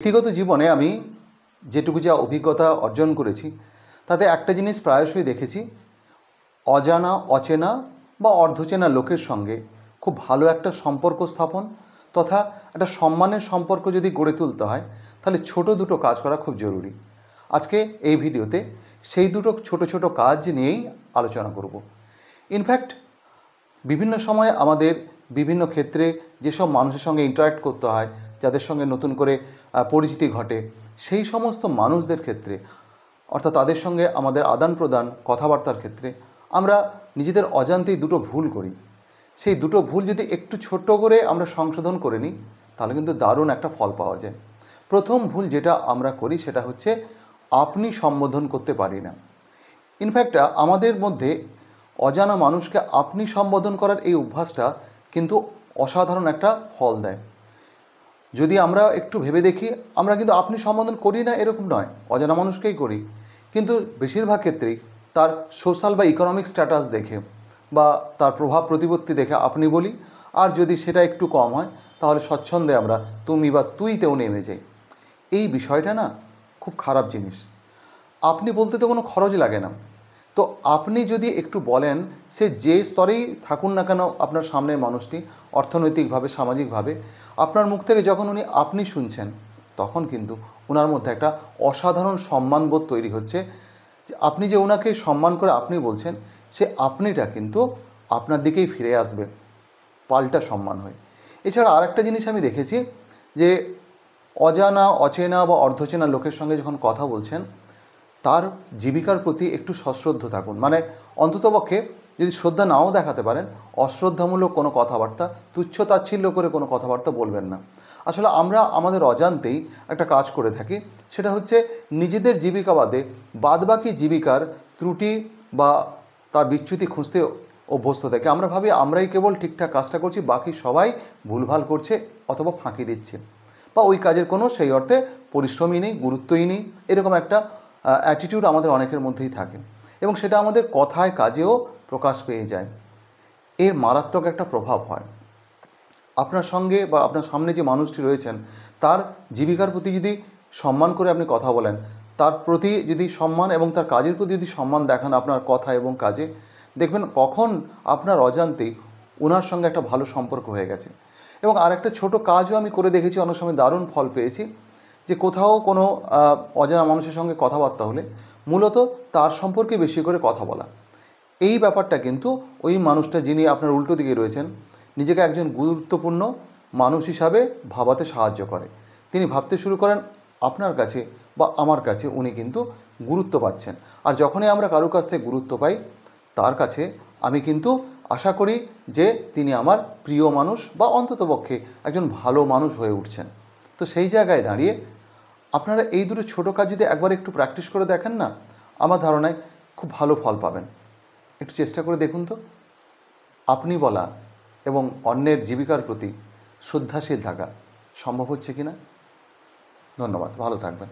ব্যক্তিগত জীবনে আমি যেটুকু যা অভিজ্ঞতা অর্জন করেছি তাতে একটা জিনিস প্রায়শই দেখেছি, অজানা অচেনা বা অর্ধচেনা লোকের সঙ্গে খুব ভালো একটা সম্পর্ক স্থাপন তথা একটা সম্মানের সম্পর্ক যদি গড়ে তুলতে হয় তাহলে ছোট দুটো কাজ করা খুব জরুরি। আজকে এই ভিডিওতে সেই দুটো ছোট ছোট কাজ নিয়েই আলোচনা করব। ইনফ্যাক্ট বিভিন্ন সময় আমাদের বিভিন্ন ক্ষেত্রে যেসব মানুষের সঙ্গে ইন্টারাক্ট করতে হয়, যাদের সঙ্গে নতুন করে পরিচিতি ঘটে, সেই সমস্ত মানুষদের ক্ষেত্রে অর্থাৎ তাদের সঙ্গে আমাদের আদান প্রদান কথাবার্তার ক্ষেত্রে আমরা নিজেদের অজান্তেই দুটো ভুল করি। সেই দুটো ভুল যদি একটু ছোট করে আমরা সংশোধন করে নিই তাহলে কিন্তু দারুণ একটা ফল পাওয়া যায়। প্রথম ভুল যেটা আমরা করি সেটা হচ্ছে আপনি সম্বোধন করতে পারি না। ইনফ্যাক্ট আমাদের মধ্যে অজানা মানুষকে আপনি সম্বোধন করার এই অভ্যাসটা কিন্তু অসাধারণ একটা ফল দেয়। যদি আমরা একটু ভেবে দেখি, আমরা কিন্তু আপনি সম্বোধন করি না এরকম নয়, অজানা মানুষকেই করি, কিন্তু বেশিরভাগ ক্ষেত্রেই তার সোশ্যাল বা ইকোনমিক স্ট্যাটাস দেখে বা তার প্রভাব প্রতিপত্তি দেখে আপনি বলি, আর যদি সেটা একটু কম হয় তাহলে স্বচ্ছন্দে আমরা তুমি বা তুইতেও নেমে যাই। এই বিষয়টা না খুব খারাপ জিনিস। আপনি বলতে তো কোনো খরচ লাগে না, তো আপনি যদি একটু বলেন, সে যে স্তরেই থাকুন না কেন আপনার সামনের মানুষটি, অর্থনৈতিকভাবে সামাজিকভাবে, আপনার মুখ থেকে যখন উনি আপনি শুনছেন তখন কিন্তু ওনার মধ্যে একটা অসাধারণ সম্মানবোধ তৈরি হচ্ছে। যে আপনি যে ওনাকে সম্মান করে আপনি বলছেন, সে আপনিটা কিন্তু আপনার দিকেই ফিরে আসবে পাল্টা সম্মান হয়ে। এছাড়া আরেকটা জিনিস আমি দেখেছি যে অজানা অচেনা বা অর্ধচেনা লোকের সঙ্গে যখন কথা বলছেন তার জীবিকার প্রতি একটু সশ্রদ্ধ থাকুন। মানে অন্ততপক্ষে যদি শ্রদ্ধা নাও দেখাতে পারেন, অশ্রদ্ধামূলক কোনো কথাবার্তা, তুচ্ছ তাচ্ছিল্য করে কোনো কথাবার্তা বলবেন না। আসলে আমরা আমাদের অজান্তেই একটা কাজ করে থাকি, সেটা হচ্ছে নিজেদের জীবিকা বাদে বাদবাকি জীবিকার ত্রুটি বা তার বিচ্যুতি খুঁজতে অভ্যস্ত থাকে। আমরা ভাবি আমরাই কেবল ঠিকঠাক কাজটা করছি, বাকি সবাই ভুলভাল করছে অথবা ফাঁকি দিচ্ছে, বা ওই কাজের কোনো সেই অর্থে পরিশ্রমই নেই, গুরুত্বই নেই, এরকম একটা অ্যাটিটিউড আমাদের অনেকের মধ্যেই থাকে এবং সেটা আমাদের কথায় কাজেও প্রকাশ পেয়ে যায়। এর মারাত্মক একটা প্রভাব হয়। আপনার সঙ্গে বা আপনার সামনে যে মানুষটি রয়েছেন তার জীবিকার প্রতি যদি সম্মান করে আপনি কথা বলেন, তার প্রতি যদি সম্মান এবং তার কাজের প্রতি যদি সম্মান দেখান আপনার কথা এবং কাজে, দেখবেন কখন আপনার অজান্তেই ওনার সঙ্গে একটা ভালো সম্পর্ক হয়ে গেছে। এবং আরেকটা ছোট কাজও আমি করে দেখেছি, অনেক সময় দারুণ ফল পেয়েছি। যে কোথাও কোনো অজানা মানুষের সঙ্গে কথাবার্তা হলে মূলত তার সম্পর্কে বেশি করে কথা বলা, এই ব্যাপারটা কিন্তু ওই মানুষটা যিনি আপনার উল্টো দিকে রয়েছেন নিজেকে একজন গুরুত্বপূর্ণ মানুষ হিসাবে ভাবাতে সাহায্য করে। তিনি ভাবতে শুরু করেন আপনার কাছে বা আমার কাছে উনি কিন্তু গুরুত্ব পাচ্ছেন। আর যখনই আমরা কারো কাছ থেকে গুরুত্ব পাই তার কাছে আমি কিন্তু আশা করি যে তিনি আমার প্রিয় মানুষ বা অন্ততপক্ষে একজন ভালো মানুষ হয়ে উঠছেন। তো সেই জায়গায় দাঁড়িয়ে আপনারা এই দুটো ছোটো কাজ যদি একবার একটু প্র্যাকটিস করে দেখেন না, আমার ধারণায় খুব ভালো ফল পাবেন। একটু চেষ্টা করে দেখুন তো আপনি বলা এবং অন্যের জীবিকার প্রতি শ্রদ্ধাশীল থাকা সম্ভব হচ্ছে কি না। ধন্যবাদ, ভালো থাকবেন।